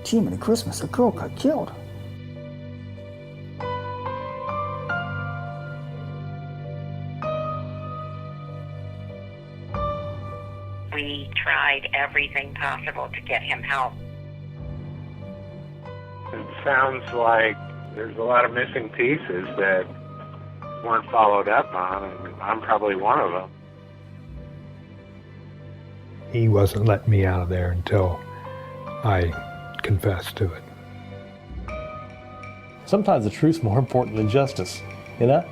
Jiminy Christmas, a girl got killed. We tried everything possible to get him help. It sounds like there's a lot of missing pieces that weren't followed up on, and I'm probably one of them. He wasn't letting me out of there until I confessed to it. Sometimes the truth's more important than justice, you know?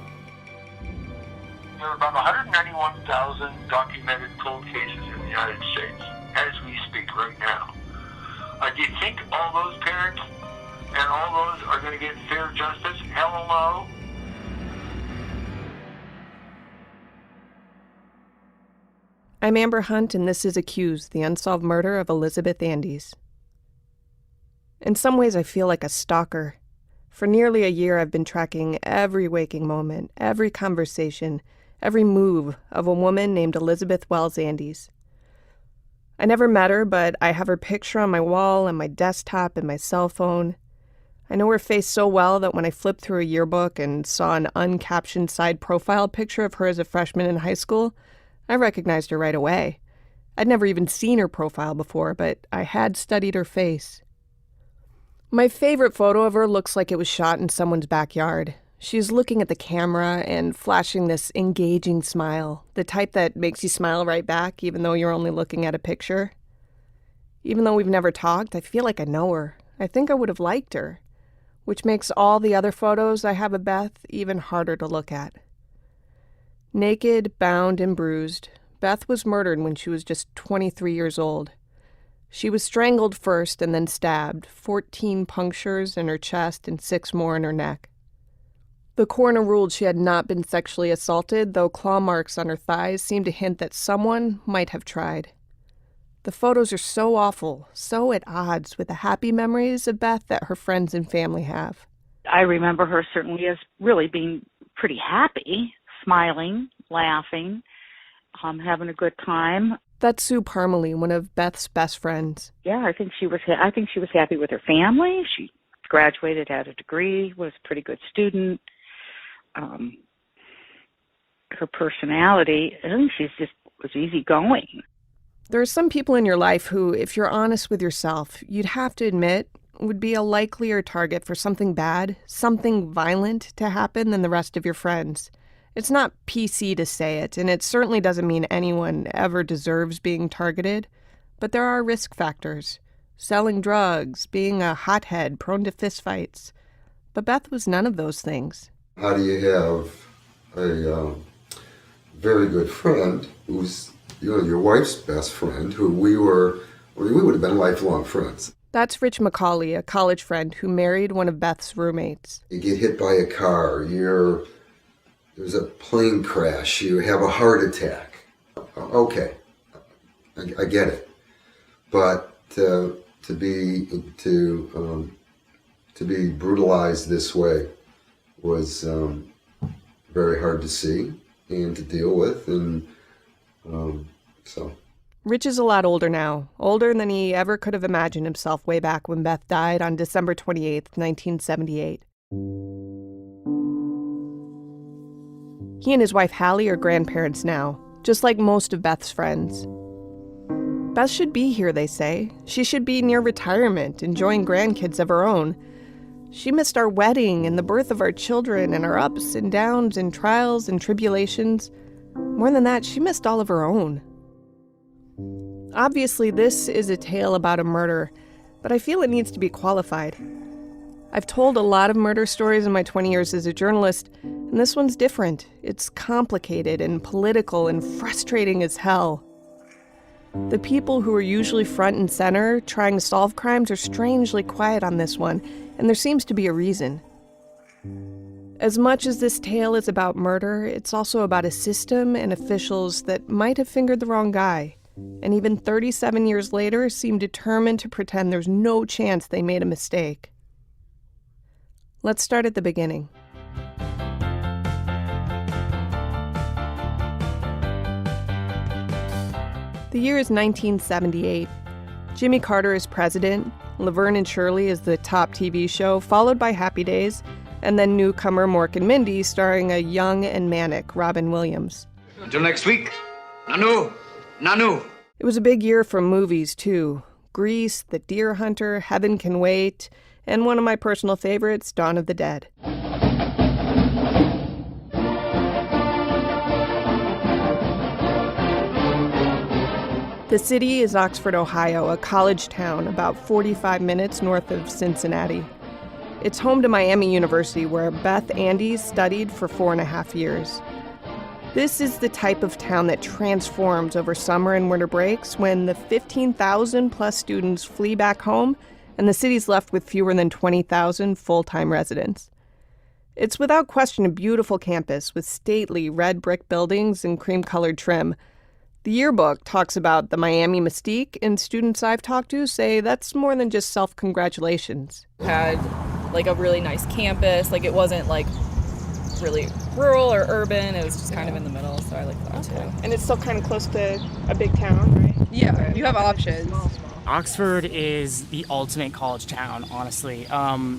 There are about 191,000 documented cold cases in the United States as we speak right now. Do you think all those parents and all those are going to get fair justice? Hell no. I'm Amber Hunt, and this is Accused, the unsolved murder of Elizabeth Andes. In some ways, I feel like a stalker. For nearly a year, I've been tracking every waking moment, every conversation, every move of a woman named Elizabeth Wells Andes. I never met her, but I have her picture on my wall and my desktop and my cell phone. I know her face so well that when I flipped through a yearbook and saw an uncaptioned side profile picture of her as a freshman in high school, I recognized her right away. I'd never even seen her profile before, but I had studied her face. My favorite photo of her looks like it was shot in someone's backyard. She's looking at the camera and flashing this engaging smile, the type that makes you smile right back even though you're only looking at a picture. Even though we've never talked, I feel like I know her. I think I would have liked her, which makes all the other photos I have of Beth even harder to look at. Naked, bound, and bruised, Beth was murdered when she was just 23 years old. She was strangled first and then stabbed, 14 punctures in her chest and 6 more in her neck. The coroner ruled she had not been sexually assaulted, though claw marks on her thighs seemed to hint that someone might have tried. The photos are so awful, so at odds with the happy memories of Beth that her friends and family have. I remember her certainly as really being pretty happy, smiling, laughing, having a good time. That's Sue Parmalee, one of Beth's best friends. Yeah, I think she was happy with her family. She graduated, had a degree, was a pretty good student. Her personality, I think was easygoing. There are some people in your life who, if you're honest with yourself, you'd have to admit would be a likelier target for something bad, something violent to happen than the rest of your friends. It's not PC to say it, and it certainly doesn't mean anyone ever deserves being targeted, but there are risk factors. Selling drugs, being a hothead, prone to fistfights. But Beth was none of those things. How do you have a very good friend who's, your wife's best friend, who we would have been lifelong friends. That's Rich McCauley, a college friend who married one of Beth's roommates. You get hit by a car, there's a plane crash, you have a heart attack. Okay, I get it. But to be brutalized this way was very hard to see and to deal with, and so. Rich is a lot older now, older than he ever could have imagined himself way back when Beth died on December 28th, 1978. He and his wife Hallie are grandparents now, just like most of Beth's friends. Beth should be here, they say. She should be near retirement, enjoying grandkids of her own. She missed our wedding and the birth of our children and our ups and downs and trials and tribulations. More than that, she missed all of her own. Obviously, this is a tale about a murder, but I feel it needs to be qualified. I've told a lot of murder stories in my 20 years as a journalist, and this one's different. It's complicated and political and frustrating as hell. The people who are usually front and center trying to solve crimes are strangely quiet on this one, and there seems to be a reason. As much as this tale is about murder, it's also about a system and officials that might have fingered the wrong guy, and even 37 years later seem determined to pretend there's no chance they made a mistake. Let's start at the beginning. The year is 1978. Jimmy Carter is president, Laverne and Shirley is the top TV show, followed by Happy Days, and then newcomer Mork and Mindy starring a young and manic Robin Williams. Until next week, Nanu, Nanu. It was a big year for movies, too. Grease, The Deer Hunter, Heaven Can Wait, and one of my personal favorites, Dawn of the Dead. The city is Oxford, Ohio, a college town about 45 minutes north of Cincinnati. It's home to Miami University, where Beth Andes studied for 4.5 years. This is the type of town that transforms over summer and winter breaks when the 15,000 plus students flee back home and the city's left with fewer than 20,000 full-time residents. It's without question a beautiful campus with stately red brick buildings and cream-colored trim. The yearbook talks about the Miami mystique, and students I've talked to say that's more than just self-congratulations. Had like a really nice campus, like it wasn't like really rural or urban, it was just kind of in the middle, so I like that too. And it's still kind of close to a big town, right? Yeah, you have options. Oxford is the ultimate college town, honestly.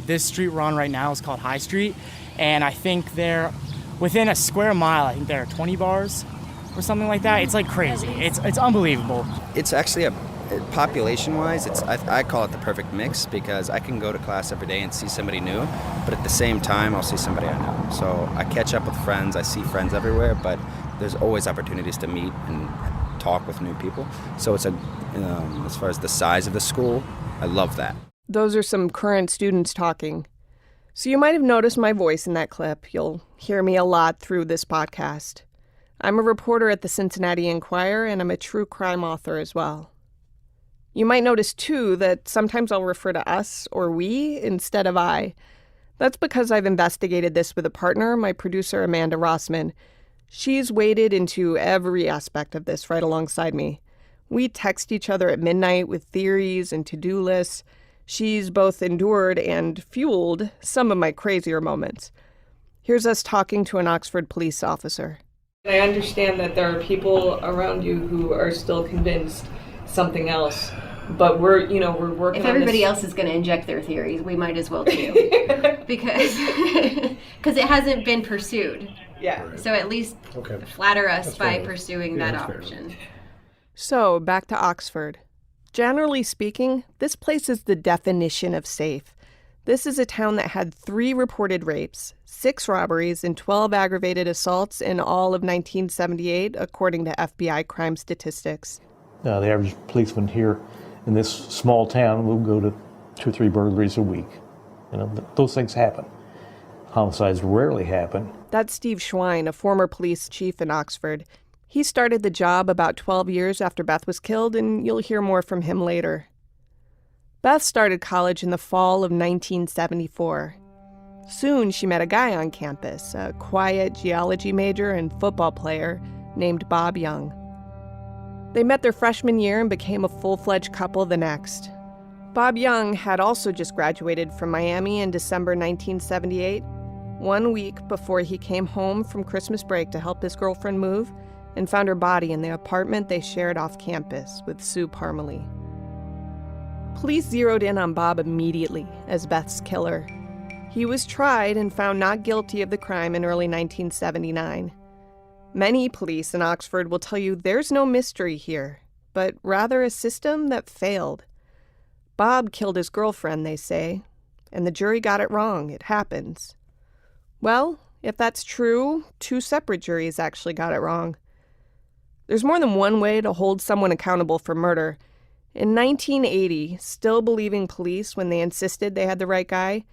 This street we're on right now is called High Street, and I think they're within a square mile, I think there are 20 bars or something like that. It's like crazy. It's unbelievable. It's actually population-wise, I call it the perfect mix because I can go to class every day and see somebody new, but at the same time, I'll see somebody I know. So I catch up with friends, I see friends everywhere, but there's always opportunities to meet and talk with new people. So it's as far as the size of the school, I love that. Those are some current students talking. So you might have noticed my voice in that clip. You'll hear me a lot through this podcast. I'm a reporter at the Cincinnati Enquirer, and I'm a true crime author as well. You might notice, too, that sometimes I'll refer to us or we instead of I. That's because I've investigated this with a partner, my producer, Amanda Rossman. She's waded into every aspect of this right alongside me. We text each other at midnight with theories and to-do lists. She's both endured and fueled some of my crazier moments. Here's us talking to an Oxford police officer. I understand that there are people around you who are still convinced something else, but we're working. If everybody else is going to inject their theories, we might as well too, because it hasn't been pursued. Yeah. Right. So at least flatter us by pursuing that option. So back to Oxford. Generally speaking, this place is the definition of safe. This is a town that had 3 reported rapes, 6 robberies, and 12 aggravated assaults in all of 1978, according to FBI crime statistics. The average policeman here in this small town will go to 2 or 3 burglaries a week. Those things happen. Homicides rarely happen. That's Steve Schwein, a former police chief in Oxford. He started the job about 12 years after Beth was killed, and you'll hear more from him later. Beth started college in the fall of 1974. Soon she met a guy on campus, a quiet geology major and football player named Bob Young. They met their freshman year and became a full-fledged couple the next. Bob Young had also just graduated from Miami in December 1978, 1 week before he came home from Christmas break to help his girlfriend move, and found her body in the apartment they shared off campus with Sue Parmalee. Police zeroed in on Bob immediately as Beth's killer. He was tried and found not guilty of the crime in early 1979. Many police in Oxford will tell you there's no mystery here, but rather a system that failed. Bob killed his girlfriend, they say, and the jury got it wrong. It happens. Well, if that's true, 2 separate juries actually got it wrong. There's more than one way to hold someone accountable for murder. In 1980, still believing police when they insisted they had the right guy,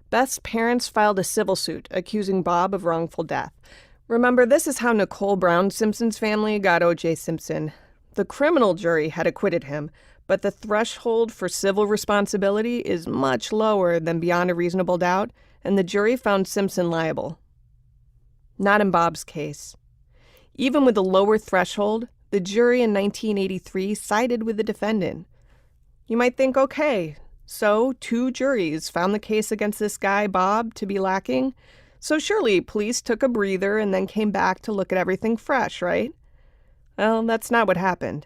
Beth's parents filed a civil suit accusing Bob of wrongful death. Remember, this is how Nicole Brown Simpson's family got O.J. Simpson. The criminal jury had acquitted him, but the threshold for civil responsibility is much lower than beyond a reasonable doubt, and the jury found Simpson liable. Not in Bob's case. Even with the lower threshold, the jury in 1983 sided with the defendant. You might think, okay, so 2 juries found the case against this guy, Bob, to be lacking. So surely police took a breather and then came back to look at everything fresh, right? Well, that's not what happened.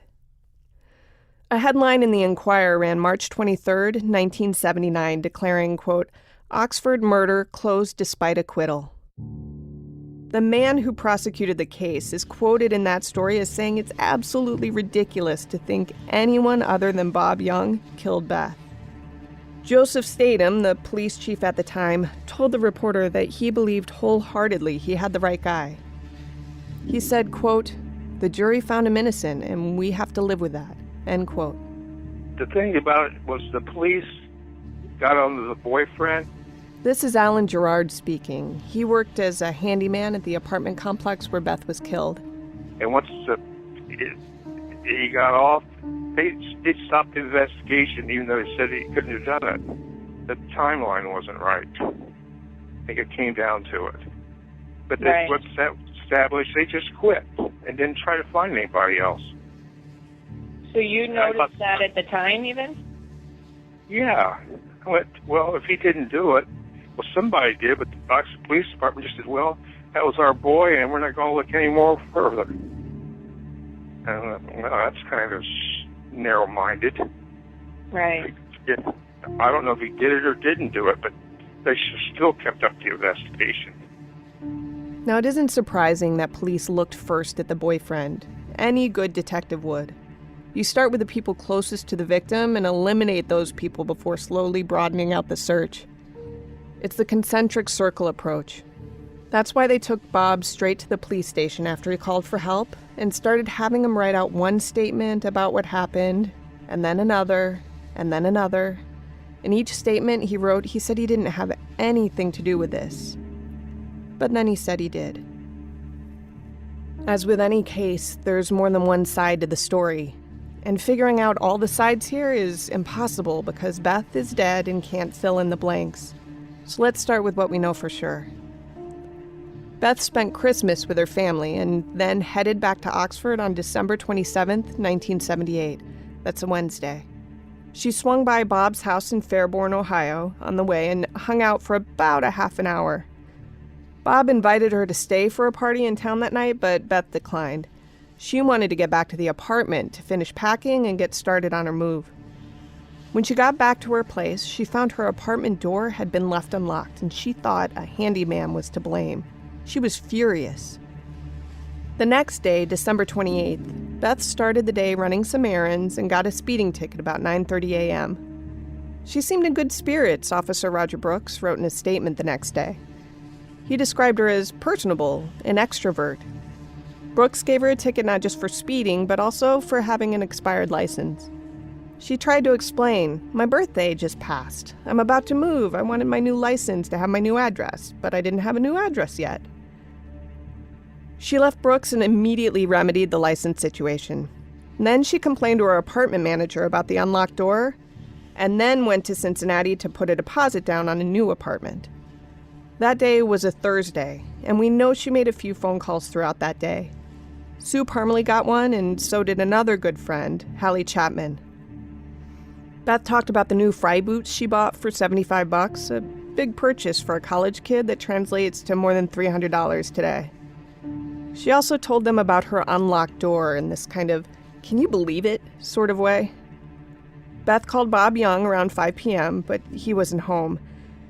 A headline in the Enquirer ran March 23, 1979, declaring, quote, "Oxford murder closed despite acquittal." The man who prosecuted the case is quoted in that story as saying it's absolutely ridiculous to think anyone other than Bob Young killed Beth. Joseph Statham, the police chief at the time, told the reporter that he believed wholeheartedly he had the right guy. He said, quote, "The jury found him innocent, and we have to live with that," end quote. The thing about it was the police got onto the boyfriend. This is Alan Gerard speaking. He worked as a handyman at the apartment complex where Beth was killed. And once he got off, they stopped the investigation, even though they said he couldn't have done it. The timeline wasn't right. I think it came down to it. But Right. once that was established, they just quit and didn't try to find anybody else. So you noticed that at the time, even? Yeah. I went, well, if he didn't do it, well, somebody did, but the Oxford Police Department just said, well, that was our boy, and we're not going to look any more further. And well, that's kind of narrow-minded. Right. I don't know if he did it or didn't do it, but they still kept up the investigation. Now, it isn't surprising that police looked first at the boyfriend. Any good detective would. You start with the people closest to the victim and eliminate those people before slowly broadening out the search. It's the concentric circle approach. That's why they took Bob straight to the police station after he called for help and started having him write out one statement about what happened, and then another, and then another. In each statement he wrote, he said he didn't have anything to do with this. But then he said he did. As with any case, there's more than one side to the story. And figuring out all the sides here is impossible because Beth is dead and can't fill in the blanks. So let's start with what we know for sure. Beth spent Christmas with her family and then headed back to Oxford on December 27th, 1978. That's a Wednesday. She swung by Bob's house in Fairborn, Ohio, on the way and hung out for about a half an hour. Bob invited her to stay for a party in town that night, but Beth declined. She wanted to get back to the apartment to finish packing and get started on her move. When she got back to her place, she found her apartment door had been left unlocked, and she thought a handyman was to blame. She was furious. The next day, December 28th, Beth started the day running some errands and got a speeding ticket about 9:30 a.m. She seemed in good spirits, Officer Roger Brooks wrote in a statement the next day. He described her as personable, an extrovert. Brooks gave her a ticket not just for speeding, but also for having an expired license. She tried to explain, "My birthday just passed. I'm about to move. I wanted my new license to have my new address, but I didn't have a new address yet." She left Brooks and immediately remedied the license situation. Then she complained to her apartment manager about the unlocked door, and then went to Cincinnati to put a deposit down on a new apartment. That day was a Thursday, and we know she made a few phone calls throughout that day. Sue Parmalee got one, and so did another good friend, Hallie Chapman. Beth talked about the new fry boots she bought for $75, a big purchase for a college kid that translates to more than $300 today. She also told them about her unlocked door in this kind of, "can you believe it?" sort of way. Beth called Bob Young around 5 p.m., but he wasn't home.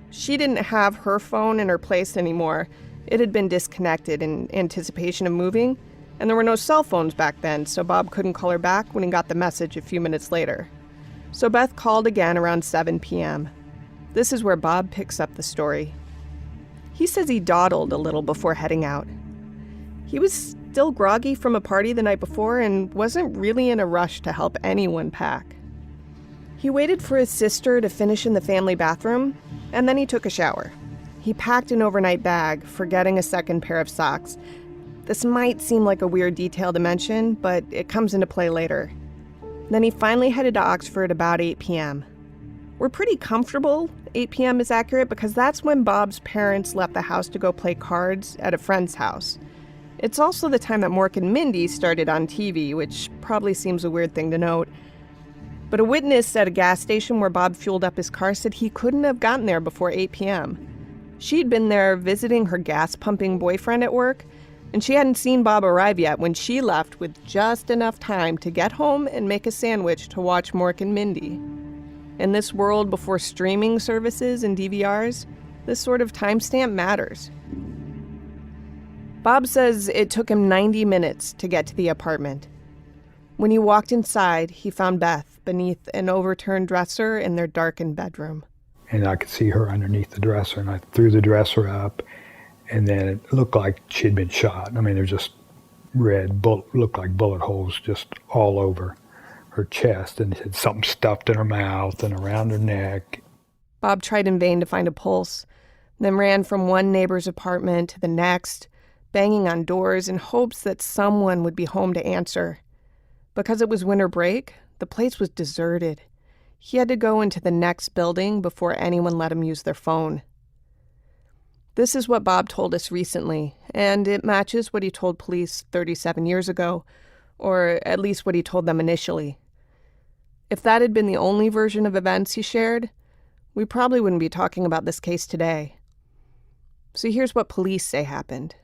She didn't have her phone in her place anymore. It had been disconnected in anticipation of moving, and there were no cell phones back then, so Bob couldn't call her back when he got the message a few minutes later. So Beth called again around 7 p.m. This is where Bob picks up the story. He says he dawdled a little before heading out. He was still groggy from a party the night before and wasn't really in a rush to help anyone pack. He waited for his sister to finish in the family bathroom, and then he took a shower. He packed an overnight bag, forgetting a second pair of socks. This might seem like a weird detail to mention, but it comes into play later. Then he finally headed to Oxford about 8 p.m. We're pretty comfortable 8 p.m. is accurate because that's when Bob's parents left the house to go play cards at a friend's house. It's also the time that Mork and Mindy started on TV, which probably seems a weird thing to note. But a witness at a gas station where Bob fueled up his car said he couldn't have gotten there before 8 p.m. She'd been there visiting her gas-pumping boyfriend at work, And she hadn't seen Bob arrive yet when she left with just enough time to get home and make a sandwich to watch Mork and Mindy. In this world before streaming services and DVRs, this sort of timestamp matters. Bob says it took him 90 minutes to get to the apartment. When he walked inside, he found Beth beneath an overturned dresser in their darkened bedroom. And I could see her underneath the dresser, and I threw the dresser up, and then it looked like she'd been shot. I mean, there's just looked like bullet holes just all over her chest, and had something stuffed in her mouth and around her neck. Bob tried in vain to find a pulse, then ran from one neighbor's apartment to the next, banging on doors in hopes that someone would be home to answer. Because it was winter break, the place was deserted. He had to go into the next building before anyone let him use their phone. This is what Bob told us recently, and it matches what he told police 37 years ago, or at least what he told them initially. If that had been the only version of events he shared, we probably wouldn't be talking about this case today. So here's what police say happened.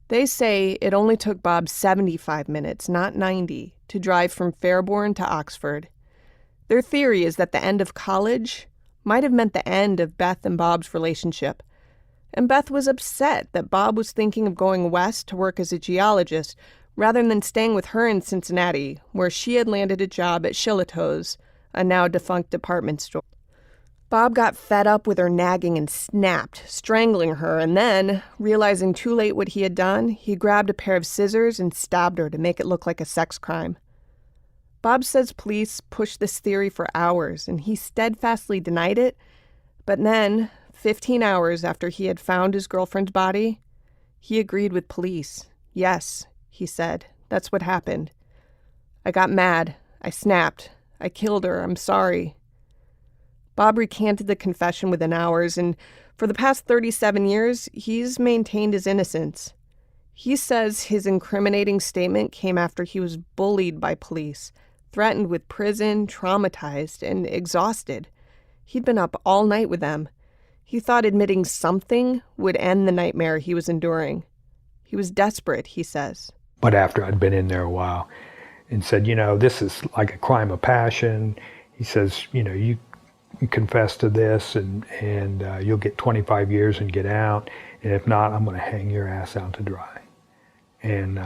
They say it only took Bob 75 minutes, not 90, to drive from Fairborn to Oxford. Their theory is that the end of college might have meant the end of Beth and Bob's relationship. And Beth was upset that Bob was thinking of going west to work as a geologist rather than staying with her in Cincinnati, where she had landed a job at Shillitoe's, a now defunct department store. Bob got fed up with her nagging and snapped, strangling her, and then, realizing too late what he had done, he grabbed a pair of scissors and stabbed her to make it look like a sex crime. Bob says police pushed this theory for hours, and he steadfastly denied it, but then, 15 hours after he had found his girlfriend's body, he agreed with police. Yes, he said, that's what happened. I got mad. I snapped. I killed her. I'm sorry. Bob recanted the confession within hours, and for the past 37 years, he's maintained his innocence. He says his incriminating statement came after he was bullied by police, threatened with prison, traumatized, and exhausted. He'd been up all night with them. He thought admitting something would end the nightmare he was enduring. He was desperate, he says. But after I'd been in there a while and said, this is like a crime of passion, he says, you confess to this and you'll get 25 years and get out, and if not, I'm going to hang your ass out to dry. And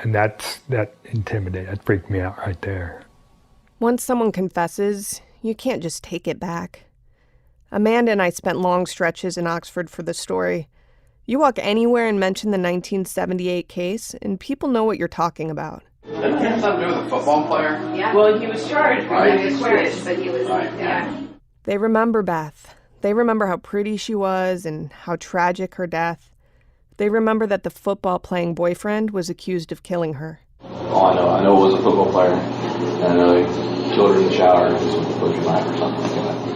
that intimidated, that freaked me out right there. Once someone confesses, you can't just take it back. Amanda and I spent long stretches in Oxford for the story. You walk anywhere and mention the 1978 case, and people know what you're talking about. Didn't it have something to do with a football player? Yeah. Well, he was charged for that switch, but he was, yeah. They remember Beth. They remember how pretty she was and how tragic her death. They remember that the football-playing boyfriend was accused of killing her. All I know it was a football player, and I know they killed her in the shower with a butcher knife or something like that.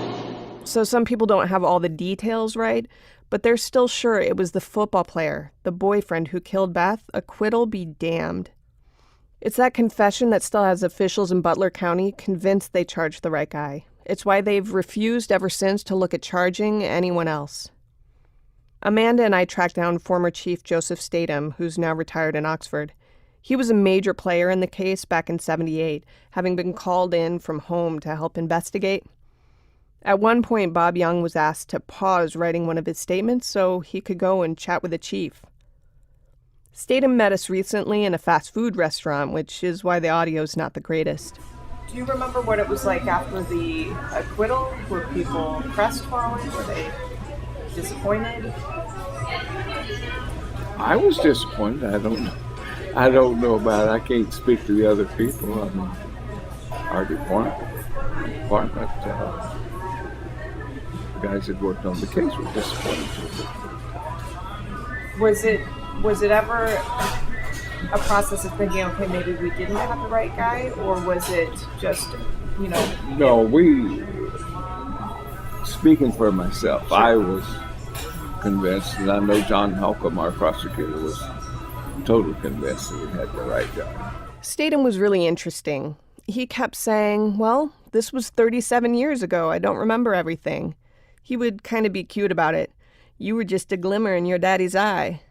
So some people don't have all the details right, but they're still sure it was the football player, the boyfriend who killed Beth. Acquittal be damned. It's that confession that still has officials in Butler County convinced they charged the right guy. It's why they've refused ever since to look at charging anyone else. Amanda and I tracked down former Chief Joseph Statham, who's now retired in Oxford. He was a major player in the case back in '78, having been called in from home to help investigate. At one point, Bob Young was asked to pause writing one of his statements so he could go and chat with the chief. Statham met us recently in a fast food restaurant, which is why the audio's not the greatest. Do you remember what it was like after the acquittal? Were people crestfallen? Were they disappointed? I was disappointed. I don't know about it. I can't speak to the other people. I mean, our department, the guys that worked on the case were disappointed too. Was it ever a process of thinking, okay, maybe we didn't have the right guy, or was it just, No, speaking for myself, I was convinced, and I know John Halcomb, our prosecutor, was totally convinced that we had the right guy. Statham was really interesting. He kept saying, well, this was 37 years ago. I don't remember everything. He would kind of be cute about it. You were just a glimmer in your daddy's eye.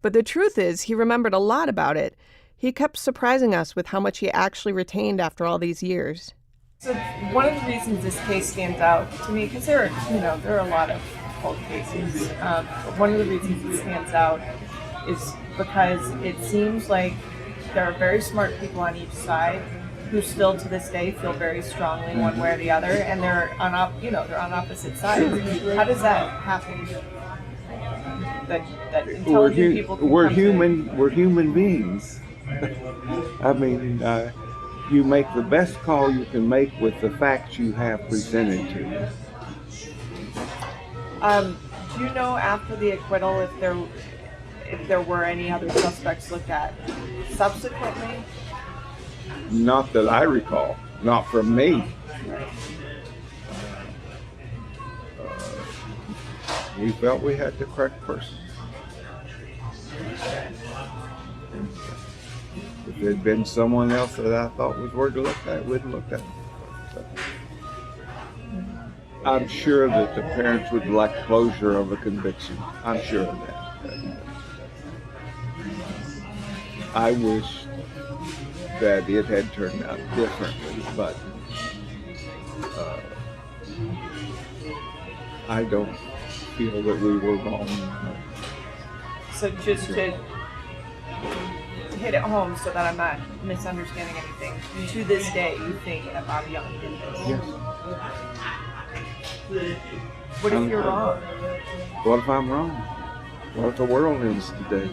But the truth is, he remembered a lot about it. He kept surprising us with how much he actually retained after all these years. So one of the reasons this case stands out to me, because there are a lot of cold cases, but one of the reasons it stands out is because it seems like there are very smart people on each side who still to this day feel very strongly one way or the other, and they're on opposite sides. How does that happen? That intelligent people can we're human beings. I mean, you make the best call you can make with the facts you have presented to you. Do you know after the acquittal if there were any other suspects looked at subsequently? Not that I recall. Not from me. We felt we had the correct person. If there'd been someone else that I thought was worth to look at, we'd looked at it. So, I'm sure that the parents would like closure of a conviction. I'm sure of that. I wish that it had turned out differently, but I don't feel that we were wrong. So just to hit it home so that I'm not misunderstanding anything, to this day you think that Bobby Young did this? Yes. What if you're wrong? What if I'm wrong? What if the world ends today?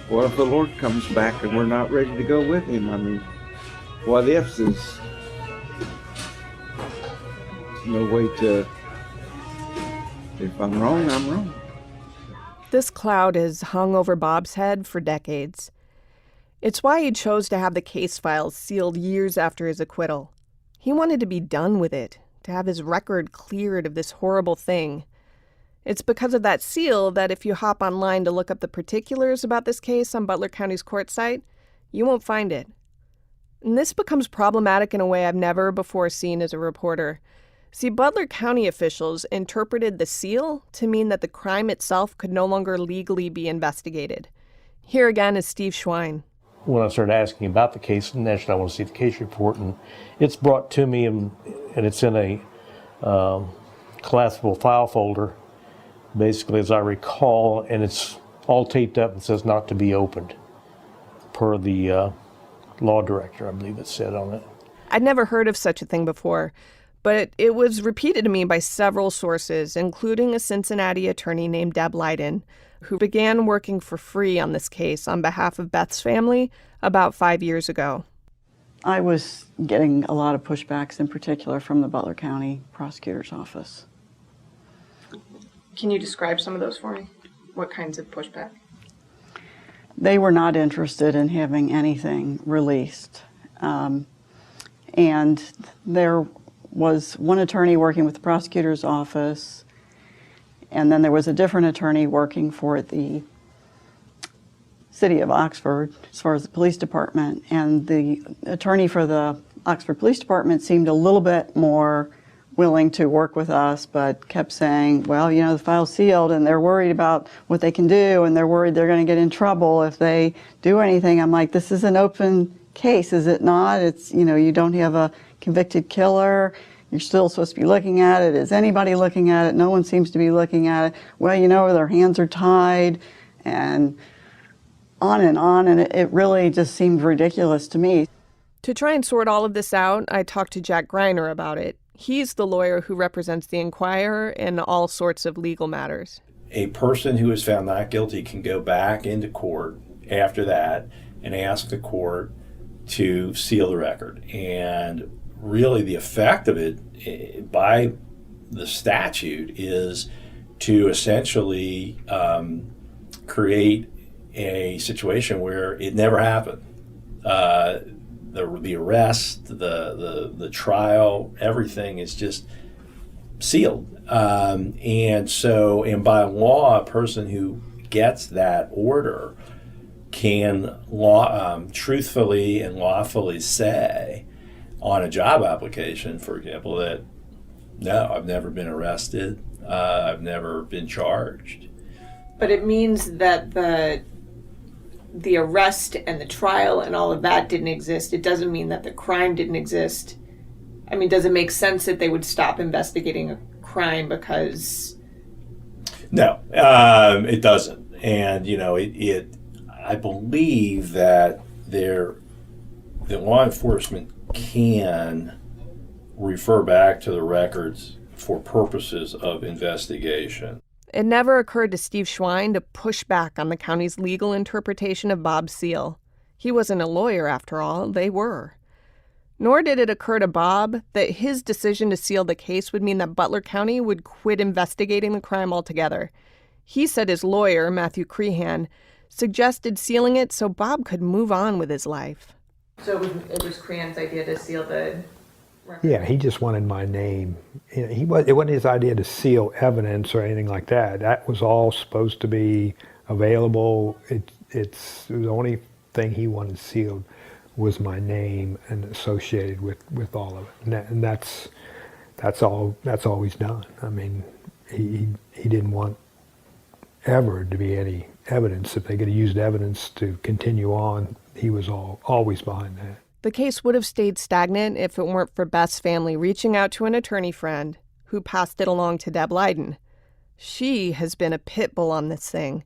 What if the Lord comes back and we're not ready to go with him? I mean, what ifs is no way to, if I'm wrong, I'm wrong. This cloud has hung over Bob's head for decades. It's why he chose to have the case files sealed years after his acquittal. He wanted to be done with it, to have his record cleared of this horrible thing. It's because of that seal that if you hop online to look up the particulars about this case on Butler County's court site, you won't find it. And this becomes problematic in a way I've never before seen as a reporter. See, Butler County officials interpreted the seal to mean that the crime itself could no longer legally be investigated. Here again is Steve Schwein. When I started asking about the case, naturally I want to see the case report, and it's brought to me, and it's in a collapsible file folder, basically, as I recall, and it's all taped up and says not to be opened, per the law director, I believe it said on it. I'd never heard of such a thing before, but it was repeated to me by several sources, including a Cincinnati attorney named Deb Leiden, who began working for free on this case on behalf of Beth's family about 5 years ago. I was getting a lot of pushbacks, in particular from the Butler County prosecutor's office. Can you describe some of those for me? What kinds of pushback? They were not interested in having anything released. And there was one attorney working with the prosecutor's office, and then there was a different attorney working for the city of Oxford, as far as the police department. And the attorney for the Oxford Police Department seemed a little bit more willing to work with us, but kept saying, well, you know, the file's sealed and they're worried about what they can do, and they're worried they're going to get in trouble if they do anything. I'm like, this is an open case, is it not? It's, you know, you don't have a convicted killer. You're still supposed to be looking at it. Is anybody looking at it? No one seems to be looking at it. Well, you know, their hands are tied, and on, and it really just seemed ridiculous to me. To try and sort all of this out, I talked to Jack Greiner about it. He's the lawyer who represents the Enquirer in all sorts of legal matters. A person who is found not guilty can go back into court after that and ask the court to seal the record. And really the effect of it by the statute is to essentially create a situation where it never happened. The arrest, the trial, everything is just sealed. And by law, a person who gets that order can truthfully and lawfully say on a job application, for example, that no, I've never been arrested. I've never been charged. But it means that the arrest and the trial and all of that didn't exist. It doesn't mean that the crime didn't exist. I mean, does it make sense that they would stop investigating a crime because... No, it doesn't. And, I believe that the law enforcement can refer back to the records for purposes of investigation. It never occurred to Steve Schwein to push back on the county's legal interpretation of Bob's seal. He wasn't a lawyer, after all. They were. Nor did it occur to Bob that his decision to seal the case would mean that Butler County would quit investigating the crime altogether. He said his lawyer, Matthew Crehan, suggested sealing it so Bob could move on with his life. So it was Crehan's idea to seal the record? Yeah, he just wanted my name. It wasn't his idea to seal evidence or anything like that. That was all supposed to be available. It's the only thing he wanted sealed was my name and associated with all of it. And that's all he's done. I mean, he didn't want ever to be any evidence. If they could have used evidence to continue on, he was always behind that. The case would have stayed stagnant if it weren't for Beth's family reaching out to an attorney friend who passed it along to Deb Leiden. She has been a pit bull on this thing.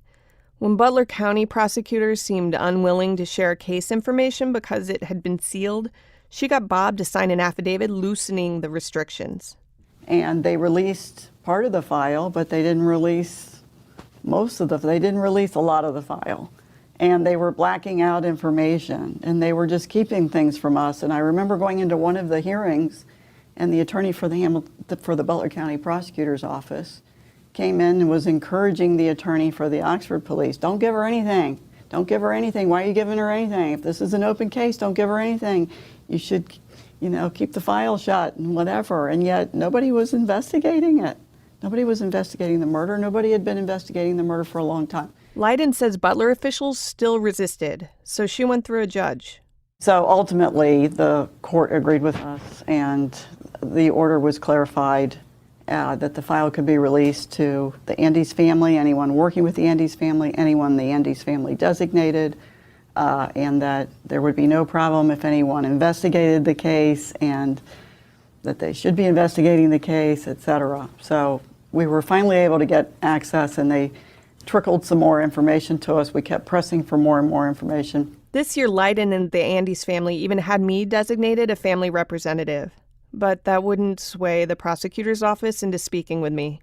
When Butler County prosecutors seemed unwilling to share case information because it had been sealed, she got Bob to sign an affidavit loosening the restrictions. And they released part of the file, but they didn't release they didn't release a lot of the file. And they were blacking out information, and they were just keeping things from us. And I remember going into one of the hearings, and the attorney for the Butler County Prosecutor's Office came in and was encouraging the attorney for the Oxford Police, don't give her anything. Don't give her anything. Why are you giving her anything? If this is an open case, don't give her anything. You should, keep the file shut and whatever. And yet nobody was investigating it. Nobody was investigating the murder. Nobody had been investigating the murder for a long time. Leiden says Butler officials still resisted, so she went through a judge. So ultimately, the court agreed with us, and the order was clarified that the file could be released to the Andes family, anyone working with the Andes family, anyone the Andes family designated, and that there would be no problem if anyone investigated the case, and that they should be investigating the case, etc. So we were finally able to get access, and they trickled some more information to us. We kept pressing for more and more information. This year, Leiden and the Andes family even had me designated a family representative. But that wouldn't sway the prosecutor's office into speaking with me.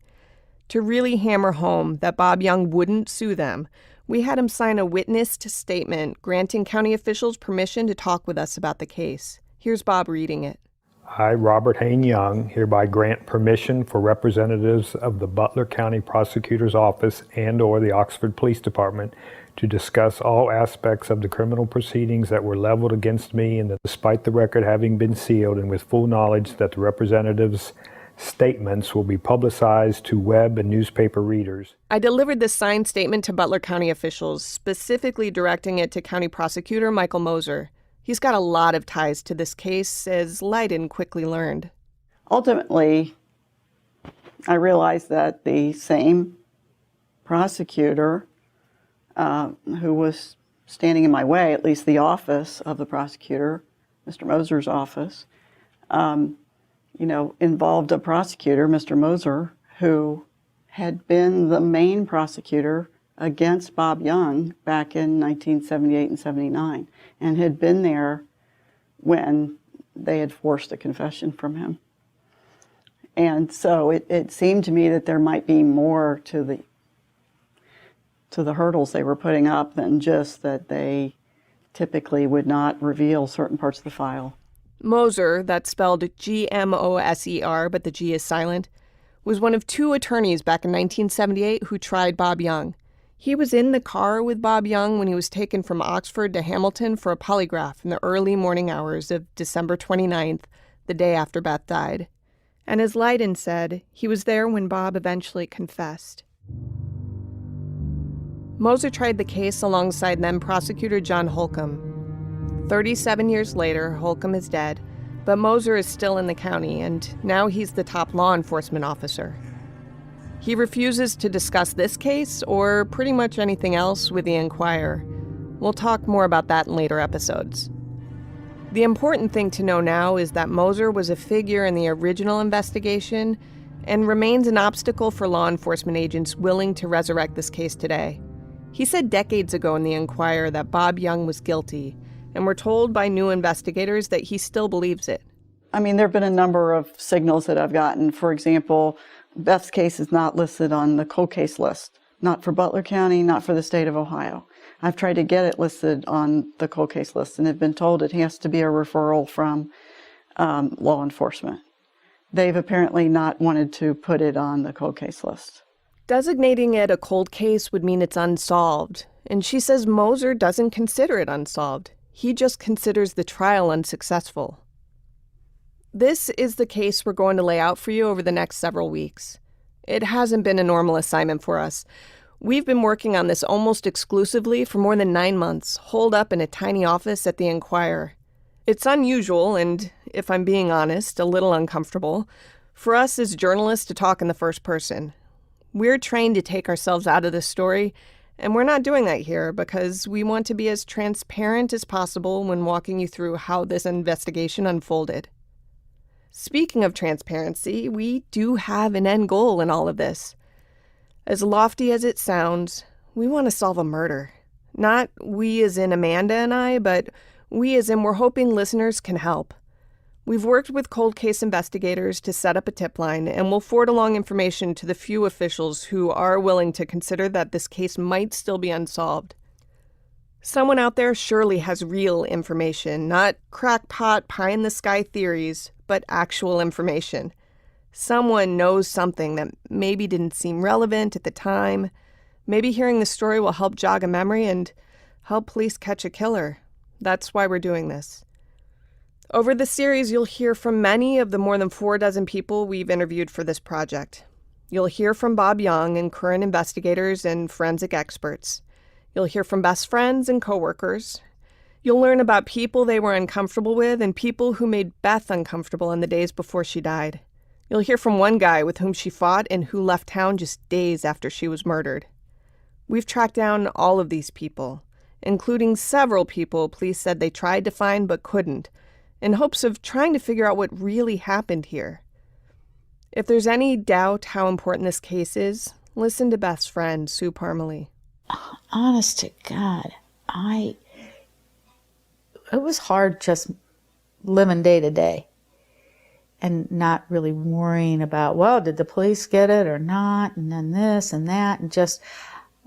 To really hammer home that Bob Young wouldn't sue them, we had him sign a witnessed statement granting county officials permission to talk with us about the case. Here's Bob reading it. I, Robert Hayne Young, hereby grant permission for representatives of the Butler County Prosecutor's Office and/or the Oxford Police Department to discuss all aspects of the criminal proceedings that were leveled against me, and that despite the record having been sealed and with full knowledge that the representatives' statements will be publicized to web and newspaper readers. I delivered this signed statement to Butler County officials, specifically directing it to County Prosecutor Michael Moser. He's got a lot of ties to this case, as Leiden quickly learned. Ultimately, I realized that the same prosecutor who was standing in my way, at least the office of the prosecutor, Mr. Moser's office, involved a prosecutor, Mr. Moser, who had been the main prosecutor against Bob Young back in 1978 and 79, and had been there when they had forced a confession from him. And so it seemed to me that there might be more to the hurdles they were putting up than just that they typically would not reveal certain parts of the file. Moser, that's spelled G-M-O-S-E-R, but the G is silent, was one of two attorneys back in 1978 who tried Bob Young. He was in the car with Bob Young when he was taken from Oxford to Hamilton for a polygraph in the early morning hours of December 29th, the day after Beth died. And as Leiden said, he was there when Bob eventually confessed. Moser tried the case alongside then prosecutor John Holcomb. 37 years later, Holcomb is dead, but Moser is still in the county, and now he's the top law enforcement officer. He refuses to discuss this case or pretty much anything else with the Enquirer. We'll talk more about that in later episodes. The important thing to know now is that Moser was a figure in the original investigation and remains an obstacle for law enforcement agents willing to resurrect this case today. He said decades ago in the Enquirer that Bob Young was guilty, and we're told by new investigators that he still believes it. I mean, there have been a number of signals that I've gotten. For example, Beth's case is not listed on the cold case list, not for Butler County, not for the state of Ohio. I've tried to get it listed on the cold case list and have been told it has to be a referral from law enforcement. They've apparently not wanted to put it on the cold case list. Designating it a cold case would mean it's unsolved, and she says Moser doesn't consider it unsolved. He just considers the trial unsuccessful. This is the case we're going to lay out for you over the next several weeks. It hasn't been a normal assignment for us. We've been working on this almost exclusively for more than 9 months, holed up in a tiny office at the Enquirer. It's unusual and, if I'm being honest, a little uncomfortable for us as journalists to talk in the first person. We're trained to take ourselves out of this story, and we're not doing that here because we want to be as transparent as possible when walking you through how this investigation unfolded. Speaking of transparency, we do have an end goal in all of this. As lofty as it sounds, we want to solve a murder. Not we as in Amanda and I, but we as in we're hoping listeners can help. We've worked with cold case investigators to set up a tip line, and we'll forward along information to the few officials who are willing to consider that this case might still be unsolved. Someone out there surely has real information, not crackpot, pie-in-the-sky theories, but actual information. Someone knows something that maybe didn't seem relevant at the time. Maybe hearing the story will help jog a memory and help police catch a killer. That's why we're doing this. Over the series, you'll hear from many of the more than 4 dozen people we've interviewed for this project. You'll hear from Bob Young and current investigators and forensic experts. You'll hear from best friends and coworkers. You'll learn about people they were uncomfortable with and people who made Beth uncomfortable in the days before she died. You'll hear from one guy with whom she fought and who left town just days after she was murdered. We've tracked down all of these people, including several people police said they tried to find but couldn't, in hopes of trying to figure out what really happened here. If there's any doubt how important this case is, listen to Beth's friend, Sue Parmalee. Honest to God, it was hard just living day to day and not really worrying about, well, did the police get it or not, and then this and that, and just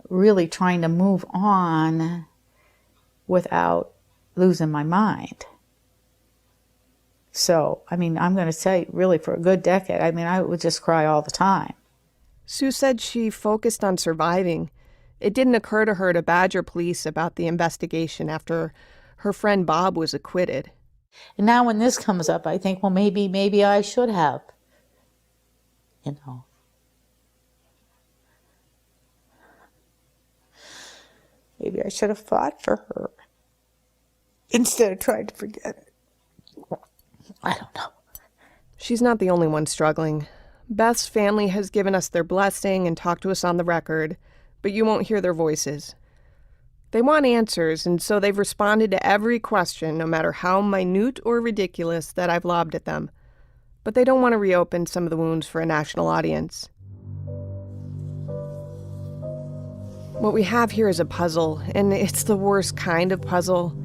really trying to move on without losing my mind. So, I mean, I'm going to say really for a good decade, I mean, I would just cry all the time. Sue said she focused on surviving. It didn't occur to her to badger police about the investigation after her friend Bob was acquitted. And now when this comes up, I think, well, maybe I should have, Maybe I should have fought for her instead of trying to forget it. I don't know. She's not the only one struggling. Beth's family has given us their blessing and talked to us on the record, but you won't hear their voices. They want answers, and so they've responded to every question, no matter how minute or ridiculous, that I've lobbed at them. But they don't want to reopen some of the wounds for a national audience. What we have here is a puzzle, and it's the worst kind of puzzle.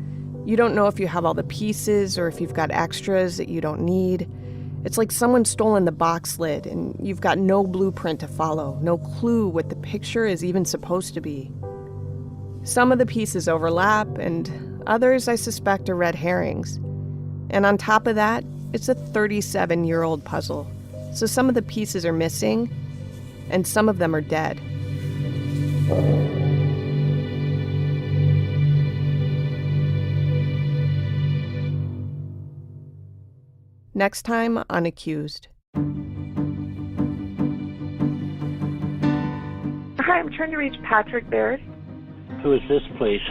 You don't know if you have all the pieces or if you've got extras that you don't need. It's like someone's stolen the box lid, and you've got no blueprint to follow, no clue what the picture is even supposed to be. Some of the pieces overlap, and others, I suspect, are red herrings. And on top of that, it's a 37-year-old puzzle. So some of the pieces are missing, and some of them are dead. Next time on Accused. Hi, I'm trying to reach Patrick Barrett. Who is this, please?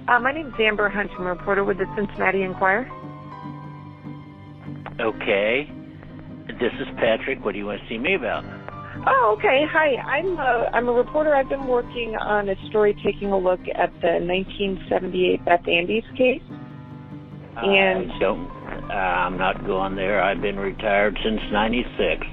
My name's Amber Hunt. I'm a reporter with the Cincinnati Enquirer. Okay. This is Patrick. What do you want to see me about? Oh, okay. Hi, I'm a reporter. I've been working on a story taking a look at the 1978 Beth Andes case. And I'm not going there. I've been retired since '96.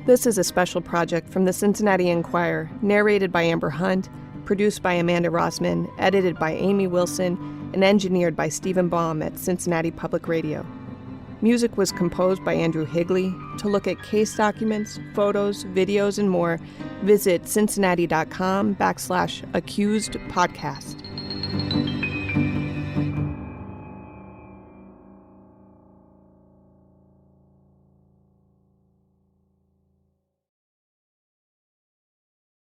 This is a special project from the Cincinnati Enquirer, narrated by Amber Hunt, produced by Amanda Rossman, edited by Amy Wilson, and engineered by Stephen Baum at Cincinnati Public Radio. Music was composed by Andrew Higley. To look at case documents, photos, videos, and more, visit cincinnati.com/accusedpodcast.